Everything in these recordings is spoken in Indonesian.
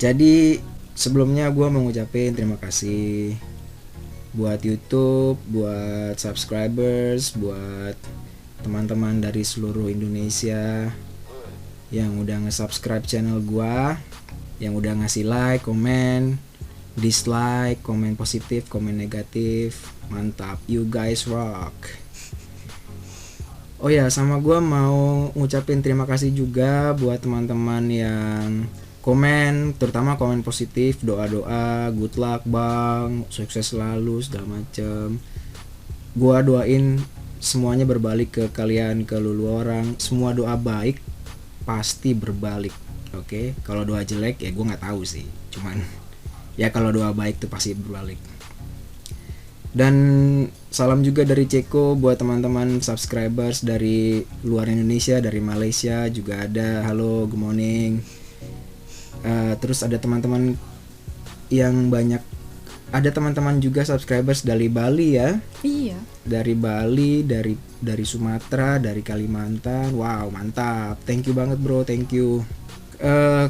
Jadi sebelumnya gue mau ngucapin terima kasih buat YouTube, buat subscribers, buat teman-teman dari seluruh Indonesia yang udah nge-subscribe channel gue, yang udah ngasih like, komen, dislike, komen positif, komen negatif. Mantap, you guys rock. Oh ya, sama gue mau ngucapin terima kasih juga buat teman-teman yang komen, terutama komen positif, doa-doa, good luck bang, sukses selalu segala macem. Gua doain semuanya berbalik ke kalian, ke lulu orang. Semua doa baik pasti berbalik. Oke, kalau doa jelek ya gue nggak tahu sih. Cuman ya kalau doa baik tuh pasti berbalik. Dan salam juga dari Ceko buat teman-teman subscribers dari luar Indonesia, dari Malaysia juga ada. Halo, good morning. Terus ada teman-teman yang banyak, ada teman-teman juga subscribers dari Bali ya. Iya. Dari Bali, dari Sumatera, dari Kalimantan. Wow, mantap. Thank you banget bro, thank you.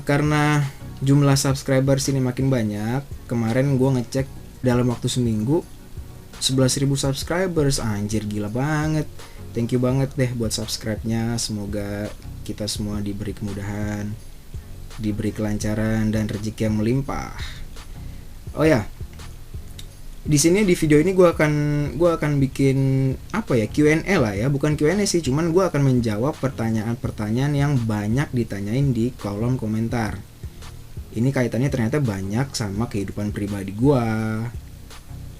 Karena jumlah subscribers ini makin banyak, kemarin gue ngecek dalam waktu seminggu 11.000 subscribers. Anjir, gila banget. Thank you banget deh buat subscribe-nya. Semoga kita semua diberi kemudahan, diberi kelancaran dan rezeki yang melimpah. Oh ya, di sini di video ini gue akan bikin apa ya, Q&A lah ya, bukan Q&A sih, cuman gue akan menjawab pertanyaan-pertanyaan yang banyak ditanyain di kolom komentar. Ini kaitannya ternyata banyak sama kehidupan pribadi gue,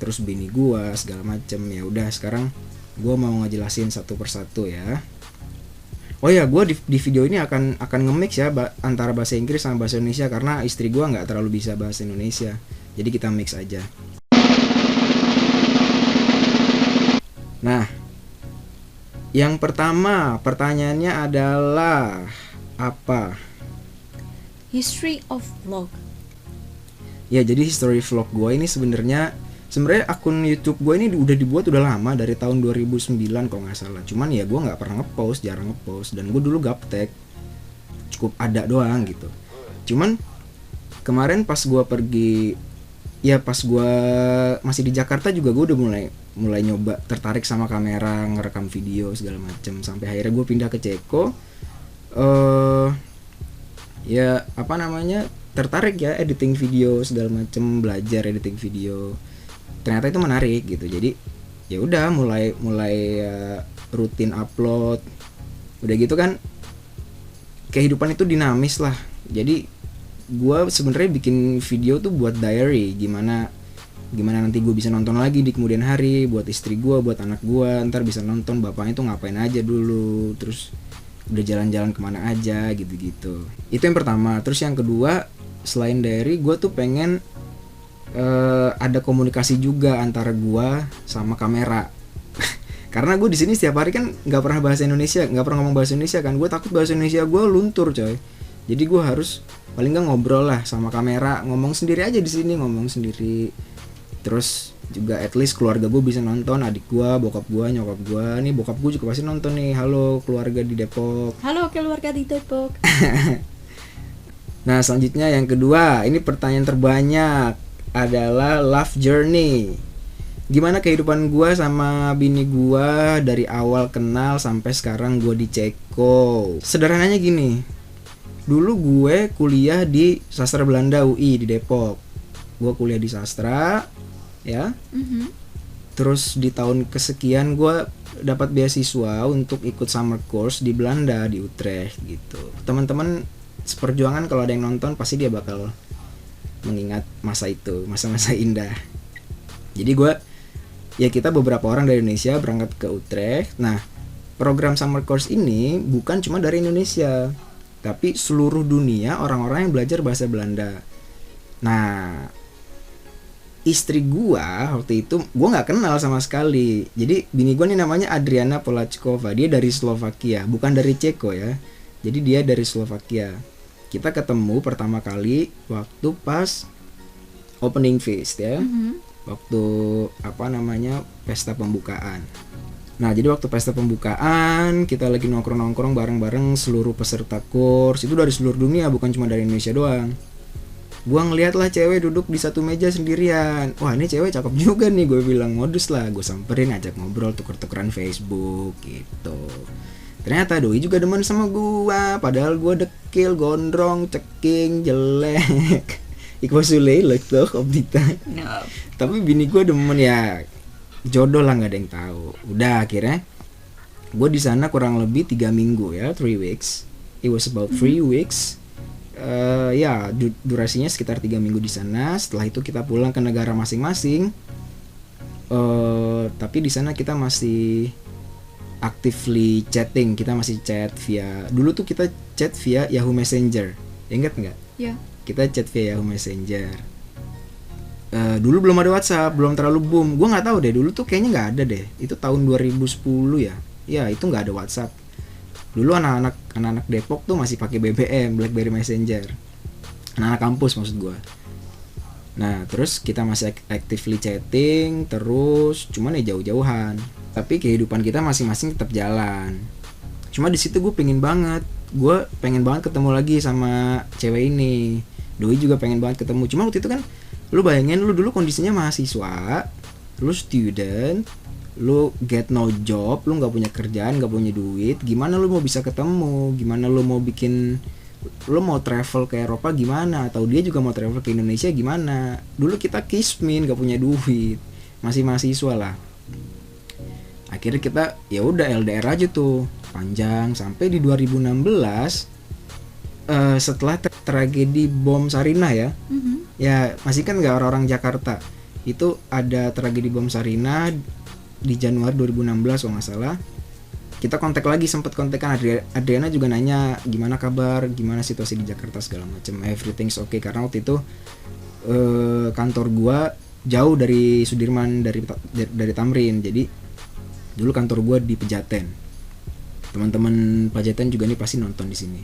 terus bini gue segala macem. Ya udah, sekarang gue mau ngejelasin satu persatu ya. Oh ya, gue di video ini akan nge-mix ya antara bahasa Inggris sama bahasa Indonesia, karena istri gue nggak terlalu bisa bahasa Indonesia, jadi kita mix aja. Nah, yang pertama pertanyaannya adalah apa? History of vlog. Ya, jadi history vlog gue ini sebenarnya akun YouTube gue ini udah dibuat udah lama, dari tahun 2009 kalau nggak salah. Cuman ya gue nggak pernah ngepost, jarang ngepost, dan gue dulu gaptek, cukup ada doang gitu. Cuman kemarin pas gue pergi, ya pas gue masih di Jakarta juga, gue udah mulai nyoba tertarik sama kamera, ngerekam video segala macem, sampai akhirnya gue pindah ke Ceko. Ya apa namanya, tertarik ya editing video segala macem, belajar editing video. Ternyata itu menarik gitu. Jadi ya udah mulai rutin upload. Udah gitu kan kehidupan itu dinamis lah. Jadi gue sebenarnya bikin video tuh buat diary, gimana nanti gue bisa nonton lagi di kemudian hari, buat istri gue, buat anak gue, ntar bisa nonton bapaknya tuh ngapain aja dulu, terus udah jalan-jalan kemana aja gitu-gitu. Itu yang pertama. Terus yang kedua, selain diary, gue tuh pengen ada komunikasi juga antara gue sama kamera. Karena gue di sini setiap hari kan nggak pernah bahasa Indonesia, nggak pernah ngomong bahasa Indonesia kan. Gue takut bahasa Indonesia gue luntur coy. Jadi gue harus paling nggak ngobrol lah sama kamera, ngomong sendiri aja di sini, ngomong sendiri. Terus juga at least keluarga gue bisa nonton, adik gue, bokap gue, nyokap gue. Nih bokap gue juga pasti nonton nih. Halo keluarga di Depok. Halo keluarga di Depok. Nah selanjutnya yang kedua, ini pertanyaan terbanyak adalah love journey. Gimana kehidupan gue sama bini gue dari awal kenal sampai sekarang gue di Ceko. Sederhananya gini, dulu gue kuliah di Sastra Belanda UI di Depok. Gue kuliah di sastra ya. Terus di tahun kesekian gue dapat beasiswa untuk ikut summer course di Belanda, di Utrecht gitu. Teman-teman seperjuangan kalau ada yang nonton pasti dia bakal mengingat masa itu, masa-masa indah. Jadi kita beberapa orang dari Indonesia berangkat ke Utrecht. Nah, program summer course ini bukan cuma dari Indonesia, tapi seluruh dunia orang-orang yang belajar bahasa Belanda. Nah, istri gua waktu itu gua nggak kenal sama sekali. Jadi bini gua nih namanya Adriana Polackova, dia dari Slovakia, bukan dari Ceko ya. Jadi dia dari Slovakia. Kita ketemu pertama kali waktu pas opening feast ya. Waktu pesta pembukaan. Nah, jadi waktu pesta pembukaan kita lagi nongkrong bareng-bareng seluruh peserta kurs. Itu dari seluruh dunia, bukan cuma dari Indonesia doang. Gua ngeliat lah cewek duduk di satu meja sendirian. Wah ini cewek cakep juga nih, gue bilang. Modus lah, gue samperin, ajak ngobrol, tuker-tukeran Facebook gitu. Ternyata doi juga demen sama gua. Padahal gua dekil, gondrong, ceking, jelek. Ik was zo lelijk toch op die tijd. No. Tapi bini gua demen ya. Jodoh lah, nggak ada yang tahu. Udah akhirnya gua di sana kurang lebih 3 minggu ya, 3 weeks. It was about 3 weeks. Ya durasinya sekitar 3 minggu di sana. Setelah itu kita pulang ke negara masing-masing. Tapi di sana kita masih actively chatting, kita masih chat via, dulu tuh kita chat via Yahoo Messenger, ingat nggak? Ya. Kita chat via Yahoo Messenger. Dulu belum ada WhatsApp, belum terlalu boom. Gue nggak tahu deh, dulu tuh kayaknya nggak ada deh. Itu tahun 2010 ya. Ya itu nggak ada WhatsApp. Dulu anak-anak Depok tuh masih pakai BBM, BlackBerry Messenger. Anak-anak kampus maksud gue. Nah terus kita masih actively chatting terus, cuman ya jauh-jauhan. Tapi kehidupan kita masing-masing tetap jalan. Cuma di situ gue pengen banget ketemu lagi sama cewek ini. Doi juga pengen banget ketemu. Cuma waktu itu kan, lu bayangin lu dulu kondisinya mahasiswa, lu student, lu get no job, lu nggak punya kerjaan, nggak punya duit. Gimana lu mau bisa ketemu? Gimana lu mau lu mau travel ke Eropa gimana? Atau dia juga mau travel ke Indonesia gimana? Dulu kita kismin, nggak punya duit, masih mahasiswa lah. Akhirnya kita ya udah LDR aja tuh panjang sampai di 2016, setelah tragedi bom Sarinah ya. Ya masih kan nggak orang-orang Jakarta itu ada tragedi bom Sarinah di Januari 2016 kalau nggak salah. Kita kontak lagi, sempet kontekan. Adriana juga nanya gimana kabar, gimana situasi di Jakarta segala macam. Everything's okay, karena waktu itu kantor gua jauh dari Sudirman, dari Tamrin. Jadi dulu kantor gue di Pejaten. Teman-teman Pejaten juga nih pasti nonton di sini.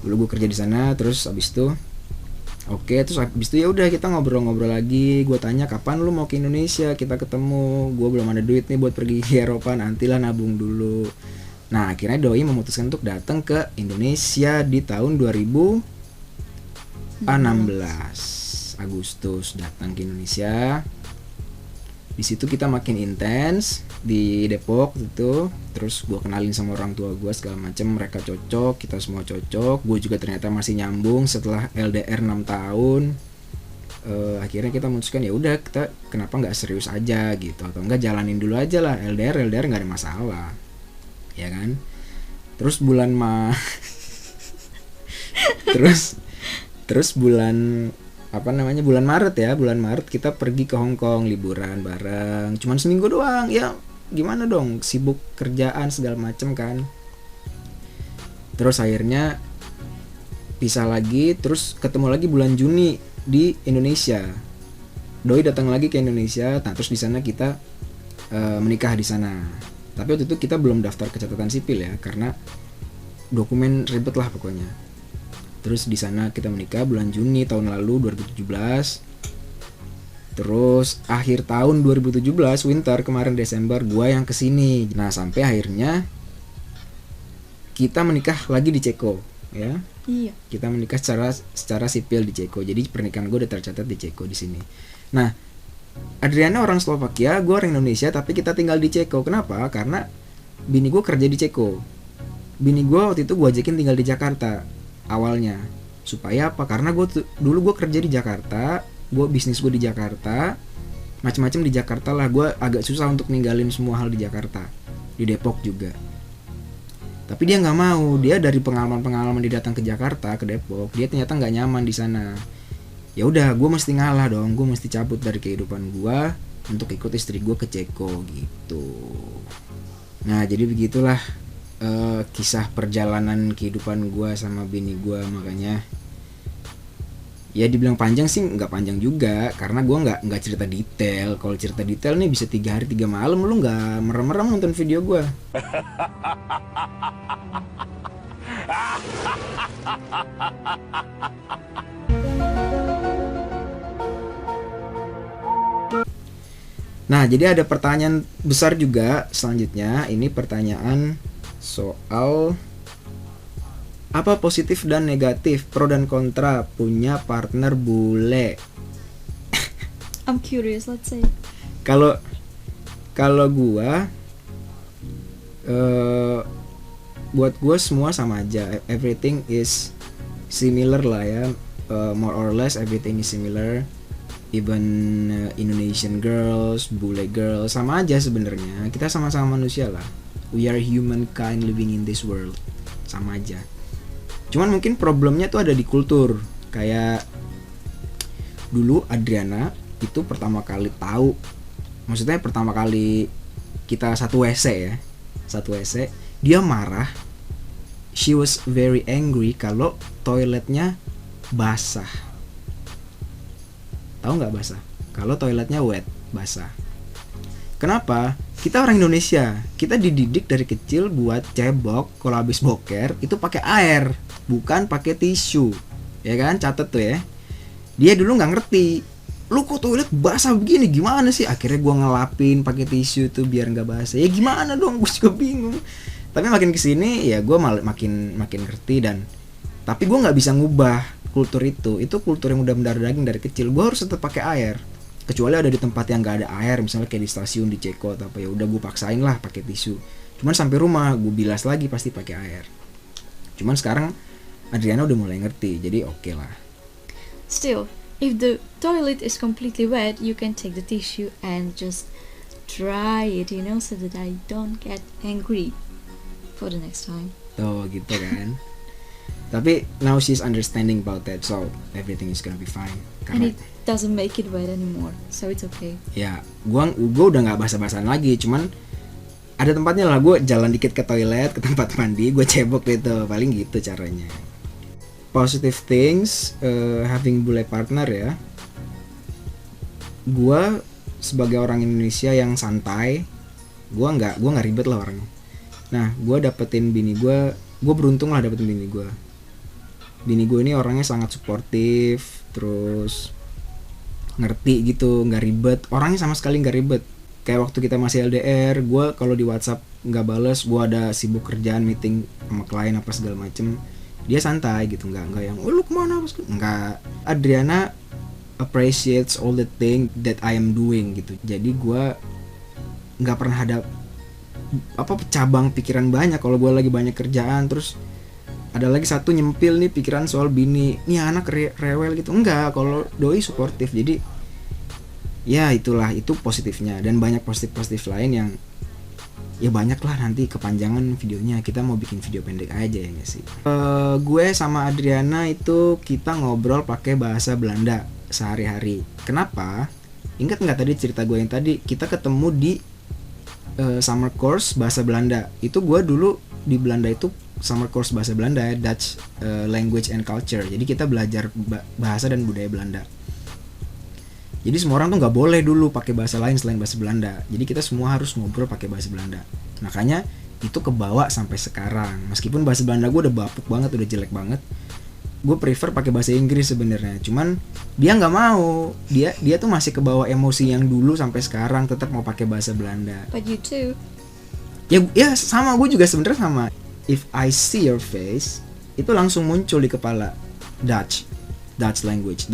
Dulu gue kerja di sana, terus abis itu terus abis itu ya udah kita ngobrol-ngobrol lagi. Gue tanya kapan lu mau ke Indonesia, kita ketemu. Gue belum ada duit nih buat pergi ke Eropa, nantilah nabung dulu. Nah akhirnya doi memutuskan untuk datang ke Indonesia di tahun 2016 Agustus datang ke Indonesia. Di situ kita makin intens di Depok gitu. Terus gue kenalin sama orang tua gue segala macam, mereka cocok, kita semua cocok. Gue juga ternyata masih nyambung setelah LDR 6 tahun. Akhirnya kita memutuskan ya udah, kita kenapa nggak serius aja gitu, atau enggak jalanin dulu aja lah. LDR nggak ada masalah, ya kan? Terus bulan terus bulan bulan Maret kita pergi ke Hong Kong liburan bareng, cuman seminggu doang. Ya gimana dong, sibuk kerjaan segala macem kan. Terus akhirnya pisah lagi, terus ketemu lagi bulan Juni di Indonesia. Doi datang lagi ke Indonesia. Nah terus di sana kita menikah di sana. Tapi waktu itu kita belum daftar ke catatan sipil ya, karena dokumen ribet lah pokoknya. Terus di sana kita menikah bulan Juni tahun lalu 2017. Terus akhir tahun 2017 winter kemarin Desember gua yang kesini. Nah sampai akhirnya kita menikah lagi di Ceko ya. Iya. Kita menikah secara sipil di Ceko. Jadi pernikahan gue udah tercatat di Ceko di sini. Nah Adriana orang Slovakia, gue orang Indonesia, tapi kita tinggal di Ceko. Kenapa? Karena bini gue kerja di Ceko. Bini gue waktu itu gue ajakin tinggal di Jakarta awalnya. Supaya apa? Karena dulu gue kerja di Jakarta, gue bisnis gue di Jakarta, macam-macam di Jakarta lah. Gue agak susah untuk ninggalin semua hal di Jakarta, di Depok juga. Tapi dia nggak mau. Dia dari pengalaman dia datang ke Jakarta, ke Depok, dia ternyata nggak nyaman di sana. Ya udah, gue mesti ngalah dong. Gue mesti cabut dari kehidupan gue untuk ikut istri gue ke Ceko gitu. Nah jadi begitulah kisah perjalanan kehidupan gue sama bini gue. Makanya ya dibilang panjang sih nggak panjang juga, karena gue nggak cerita detail. Kalau cerita detail nih bisa 3 hari 3 malam, lu nggak merem-merem nonton video gue. Nah jadi ada pertanyaan besar juga selanjutnya. Ini pertanyaan soal Apa positif dan negatif, pro dan kontra punya partner bule? I'm curious, let's say. Kalau gua buat gua semua sama aja. Everything is similar lah ya. More or less everything is similar. Even Indonesian girls, bule girls sama aja sebenarnya. Kita sama-sama manusia lah. We are humankind living in this world. Sama aja. Cuman mungkin problemnya tuh ada di kultur. Kayak dulu Adriana itu pertama kali tahu, maksudnya pertama kali kita satu WC ya, satu WC, dia marah. She was very angry kalau toiletnya basah. Tahu nggak basah? Kalau toiletnya wet, basah. Kenapa? Kita orang Indonesia, kita dididik dari kecil buat cebok kalau habis boker itu pakai air, bukan pakai tisu. Ya kan? Catat tuh ya. Dia dulu nggak ngerti. Lu kok toilet basah begini, gimana sih? Akhirnya gue ngelapin pakai tisu tuh biar nggak basah. Ya gimana dong? Gue juga bingung. Tapi makin kesini ya gue makin ngerti dan tapi gue nggak bisa ngubah kultur itu. Itu kultur yang udah mendarah daging dari kecil. Gue harus tetap pakai air. Kecuali ada di tempat yang nggak ada air, misalnya kayak di stasiun di Ceko atau apa, ya udah gue paksain lah pakai tisu. Cuman sampai rumah gue bilas lagi pasti pakai air. Cuman sekarang Adriana udah mulai ngerti, jadi oke lah. Still, if the toilet is completely wet, you can take the tissue and just dry it, so that I don't get angry for the next time. Tuh gitu kan. Tapi now she's understanding about that, so everything is gonna be fine. And it doesn't make it wet anymore, so it's okay. Ya, gua udah nggak basa-basan lagi, cuman ada tempatnya lah. Gue jalan dikit ke toilet, ke tempat mandi, gue cebok gitu, paling gitu caranya. Positive things, having bule partner ya. Gue sebagai orang Indonesia yang santai, gue nggak ribet lah orangnya. Nah, gue dapetin bini gue beruntung lah dapetin bini gue. Bini gue ini orangnya sangat suportif, terus ngerti gitu, nggak ribet. Orangnya sama sekali nggak ribet. Kayak waktu kita masih LDR, gue kalau di WhatsApp nggak bales, gue ada sibuk kerjaan, meeting sama klien apa segala macem, dia santai gitu, nggak yang lu kemana, nggak. Adriana appreciates all the thing that I am doing gitu. Jadi gue nggak pernah ada cabang pikiran banyak kalau gue lagi banyak kerjaan. Terus ada lagi satu nyempil nih pikiran soal bini, nih anak rewel gitu. Enggak, kalau doi suportif. Jadi ya itulah, itu positifnya. Dan banyak positif lain yang ya banyak lah, nanti kepanjangan videonya. Kita mau bikin video pendek aja ya gak sih. Gue sama Adriana itu kita ngobrol pakai bahasa Belanda sehari-hari. Kenapa? Ingat nggak tadi cerita gue yang tadi kita ketemu di summer course bahasa Belanda. Itu gue dulu di Belanda itu summer course bahasa Belanda, Dutch language and culture. Jadi kita belajar bahasa dan budaya Belanda. Jadi semua orang tuh nggak boleh dulu pakai bahasa lain selain bahasa Belanda. Jadi kita semua harus ngobrol pakai bahasa Belanda. Makanya itu kebawa sampai sekarang. Meskipun bahasa Belanda gue udah bapuk banget, udah jelek banget, gue prefer pakai bahasa Inggris sebenarnya. Cuman dia nggak mau. Dia tuh masih kebawa emosi yang dulu sampai sekarang, tetap mau pakai bahasa Belanda. But you too. Ya sama, gue juga sebenarnya sama. If I see your face, itu langsung muncul di kepala Dutch language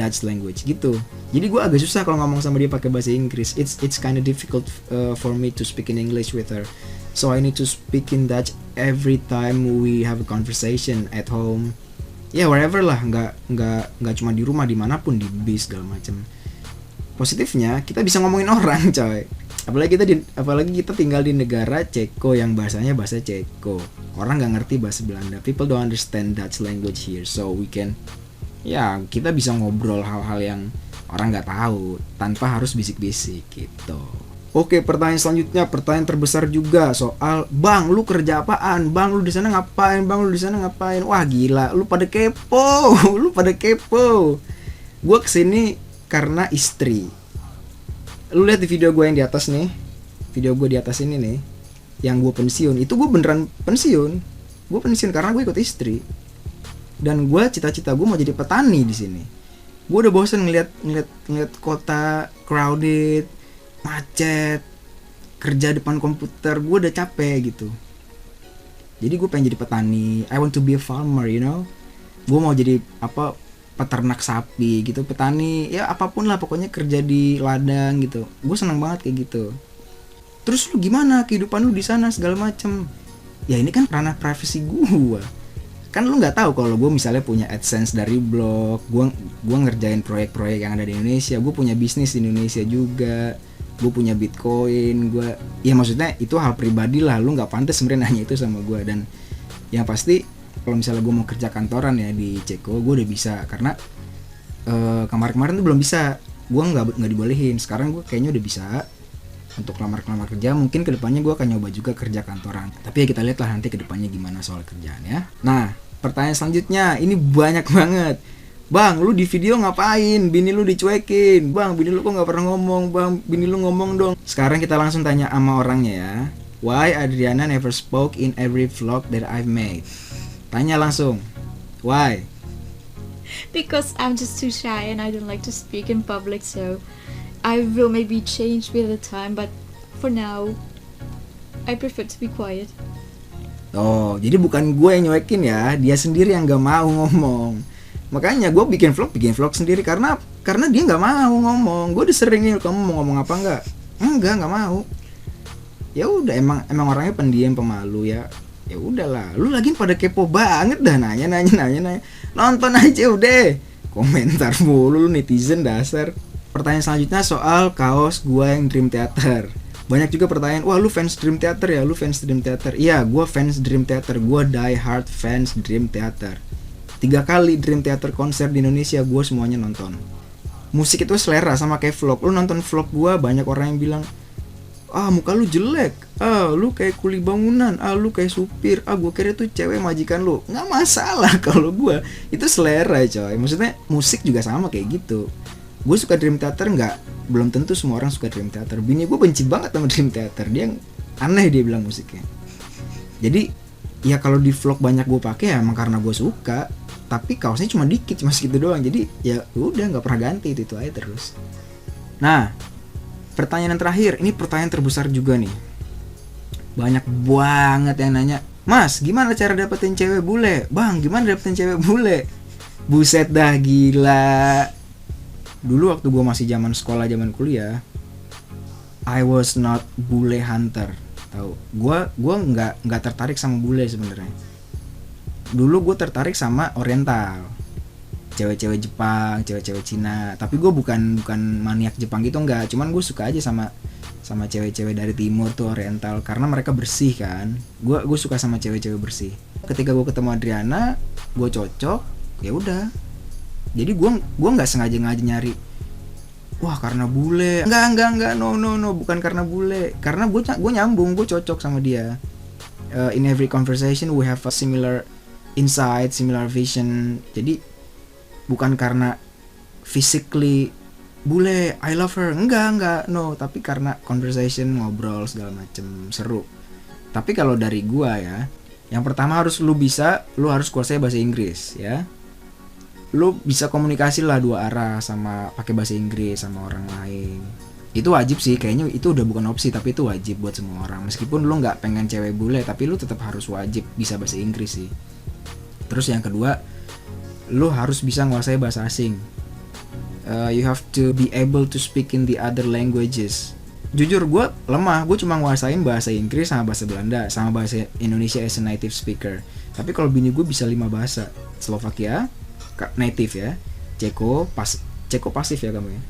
gitu. Jadi gue agak susah kalau ngomong sama dia pakai bahasa Inggris. It's kind of difficult for me to speak in English with her. So I need to speak in Dutch every time we have a conversation at home. Ya wherever lah, nggak cuma di rumah, dimanapun, di bis segala macam. Positifnya kita bisa ngomongin orang, coy. Apalagi kita tinggal di negara Ceko yang bahasanya bahasa Ceko. Orang nggak ngerti bahasa Belanda. People don't understand Dutch language here, so we can, ya kita bisa ngobrol hal-hal yang orang nggak tahu tanpa harus bisik-bisik gitu. Oke, pertanyaan selanjutnya, pertanyaan terbesar juga soal, bang lu kerja apaan, bang lu di sana ngapain, bang lu di sana ngapain. Wah gila, lu pada kepo. Gue kesini karena istri. Lu lihat di video gue yang di atas nih, video gue di atas ini nih, yang gue pensiun, itu gue beneran pensiun. Gue pensiun karena gue ikut istri. Dan gue cita-cita gue mau jadi petani di sini. Gue udah bosen ngeliat kota crowded, macet, kerja depan komputer. Gue udah capek gitu. Jadi gue pengen jadi petani. I want to be a farmer, you know. Gue mau jadi peternak sapi gitu, petani, ya apapun lah, pokoknya kerja di ladang gitu. Gue seneng banget kayak gitu. Terus lu gimana kehidupan lu di sana segala macem? Ya ini kan ranah privasi gue. Kan lu nggak tahu kalau gue misalnya punya AdSense dari blog, gue ngerjain proyek-proyek yang ada di Indonesia, gue punya bisnis di Indonesia juga, gue punya Bitcoin, ya maksudnya itu hal pribadi lah, lu nggak pantas sebenarnya nanya itu sama gue. Dan yang pasti kalau misalnya gue mau kerja kantoran ya di Ceko, gue udah bisa, karena kemarin tuh belum bisa, gue nggak dibolehin. Sekarang gue kayaknya udah bisa untuk lamar kerja. Mungkin kedepannya gue akan nyoba juga kerja kantoran, tapi ya kita lihat lah nanti kedepannya gimana soal kerjaan ya. Nah, pertanyaan selanjutnya ini banyak banget. Bang, lu di video ngapain? Bini lu dicuekin. Bang, bini lu kok nggak pernah ngomong? Bang, bini lu ngomong dong. Sekarang kita langsung tanya sama orangnya ya. Why Adriana never spoke in every vlog that I've made? Tanya langsung. Why? Because I'm just too shy and I don't like to speak in public, so I will maybe change with the time, but for now I prefer to be quiet. Oh, jadi bukan gue yang nyuekin ya, dia sendiri yang gak mau ngomong. Makanya gue bikin vlog sendiri karena dia nggak mau ngomong. Gue udah sering nih, kamu mau ngomong apa nggak mau. Ya udah, emang orangnya pendiam, pemalu ya. Ya udahlah, lu lagi pada kepo banget dah, nanya. Nonton aja udah, komentar mulu lu netizen dasar. Pertanyaan selanjutnya soal kaos gue yang Dream Theater. Banyak juga pertanyaan, wah lu fans Dream Theater ya, lu fans Dream Theater. Iya, gue fans Dream Theater, gue die hard fans Dream Theater. 3 kali Dream Theater konser di Indonesia, gue semuanya nonton. Musik itu selera, sama kayak vlog. Lu nonton vlog gue, banyak orang yang bilang, muka lu jelek, lu kayak kuli bangunan, lu kayak supir, gue kira tuh cewek majikan lu. Nggak masalah kalau gue, itu selera coy. Maksudnya musik juga sama kayak gitu. Gue suka Dream Theater, belum tentu semua orang suka Dream Theater. Bini gue benci banget sama Dream Theater, dia aneh, dia bilang musiknya. Jadi ya kalau di vlog banyak gue pakai ya emang karena gue suka, tapi kaosnya cuma dikit, cuma segitu doang. Jadi ya udah, nggak pernah ganti, itu aja terus. Nah, pertanyaan yang terakhir, ini pertanyaan terbesar juga nih. Banyak banget yang nanya, Mas, gimana cara dapetin cewek bule? Bang, gimana dapetin cewek bule? Buset dah, gila. Dulu waktu gue masih zaman sekolah, zaman kuliah, I was not bule hunter. Tahu? Gue nggak tertarik sama bule sebenarnya. Dulu gue tertarik sama oriental, cewek-cewek Jepang, cewek-cewek Cina. Tapi gue bukan maniak Jepang gitu, enggak. Cuman gue suka aja sama cewek-cewek dari timur tuh, oriental, karena mereka bersih kan. Gue suka sama cewek-cewek bersih. Ketika gue ketemu Adriana, gue cocok, ya udah. Jadi gue nggak sengaja nyari, wah karena bule. Enggak, no, bukan karena bule. Karena gue nyambung, gue cocok sama dia. In every conversation we have a similar insight, similar vision. Jadi bukan karena physically bule, I love her, enggak, no, tapi karena conversation, ngobrol segala macem, seru. Tapi kalau dari gua ya, yang pertama lu harus kuasai bahasa Inggris ya. Lu bisa komunikasi lah 2 arah sama pakai bahasa Inggris sama orang lain. Itu wajib sih, kayaknya itu udah bukan opsi, tapi itu wajib buat semua orang. Meskipun lu nggak pengen cewek bule, tapi lu tetap harus wajib bisa bahasa Inggris sih. Terus yang kedua, lu harus bisa nguasai bahasa asing. You have to be able to speak in the other languages. Jujur gue lemah, gue cuma nguasain bahasa Inggris sama bahasa Belanda sama bahasa Indonesia as a native speaker. Tapi kalau bini gue bisa 5 bahasa. Slovakia native ya, Ceko pasif ya kamu ya.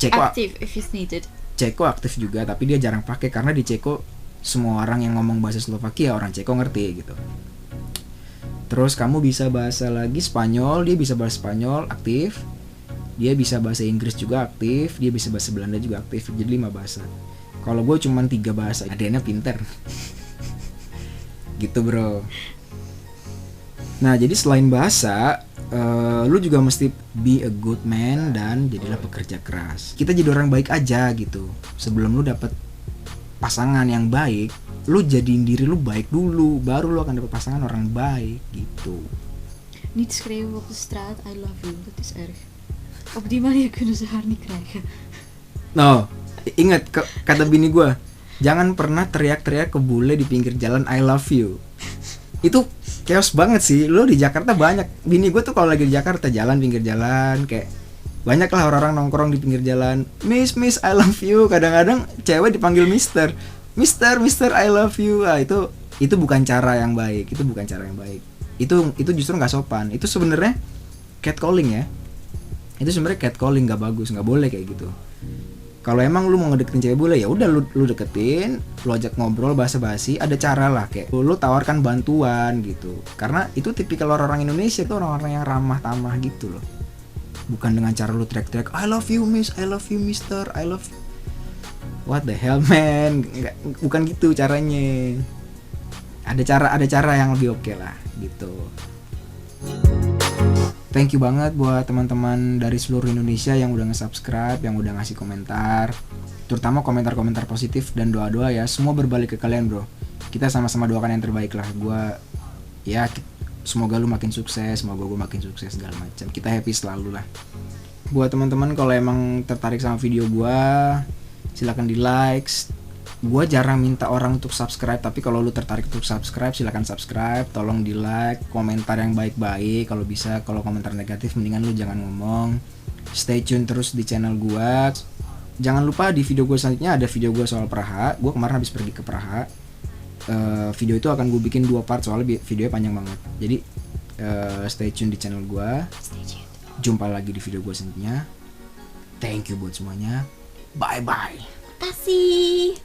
Ceko Active if it's needed. Ceko aktif juga, tapi dia jarang pakai karena di Ceko semua orang yang ngomong bahasa Slovakia orang Ceko ngerti gitu. Terus kamu bisa bahasa lagi Spanyol, dia bisa bahasa Spanyol aktif. Dia bisa bahasa Inggris juga aktif, dia bisa bahasa Belanda juga aktif. Jadi 5 bahasa. Kalau gue cuma 3 bahasa, adanya pinter. Gitu bro. Nah jadi selain bahasa, lu juga mesti be a good man dan jadilah pekerja keras. Kita jadi orang baik aja gitu. Sebelum lu dapet pasangan yang baik, lu jadiin diri lu baik dulu, baru lu akan dapet pasangan orang baik gitu. Niet schreeuwen op de straat, I love you, dat is erg. Op die manier kunnen ze haar niet krijgen. No, ingat kata bini gue, Jangan pernah teriak-teriak ke bule di pinggir jalan I love you. Itu chaos banget sih. Lo di Jakarta banyak. Bini gue tuh kalau lagi di Jakarta jalan pinggir jalan kayak banyak lah orang-orang nongkrong di pinggir jalan. Miss I love you. Kadang-kadang cewek dipanggil Mister I love you. Ah, itu bukan cara yang baik. Itu bukan cara yang baik. Itu justru nggak sopan. Itu sebenarnya catcalling ya. Itu sebenarnya catcalling, nggak bagus, nggak boleh kayak gitu. Kalau emang lu mau ngedeketin cewek bule ya udah lu deketin, lu ajak ngobrol basa-basi, ada cara lah kayak lu tawarkan bantuan gitu. Karena itu tipikal orang-orang Indonesia tuh orang-orang yang ramah tamah gitu loh. Bukan dengan cara lu teriak-teriak I love you miss, I love you mister, I love you. What the hell man? Bukan gitu caranya. Ada cara yang lebih oke lah gitu. Thank you banget buat teman-teman dari seluruh Indonesia yang udah nge-subscribe, yang udah ngasih komentar, terutama komentar-komentar positif dan doa-doa ya. Semua berbalik ke kalian bro. Kita sama-sama doakan yang terbaik lah. Semoga lu makin sukses, semoga gue makin sukses segala macam. Kita happy selalu lah. Buat teman-teman kalau emang tertarik sama video gue, silakan di like. Gue jarang minta orang untuk subscribe, tapi kalau lu tertarik untuk subscribe silakan subscribe, tolong di like, komentar yang baik-baik kalau bisa. Kalau komentar negatif mendingan lu jangan ngomong. Stay tune terus di channel gue. Jangan lupa di video gue selanjutnya ada video gue soal Praha. Gue kemarin habis pergi ke Praha. Video itu akan gue bikin 2 part soalnya videonya panjang banget. Jadi stay tune di channel gue. Jumpa lagi di video gue selanjutnya. Thank you buat semuanya. Bye bye. Kasih.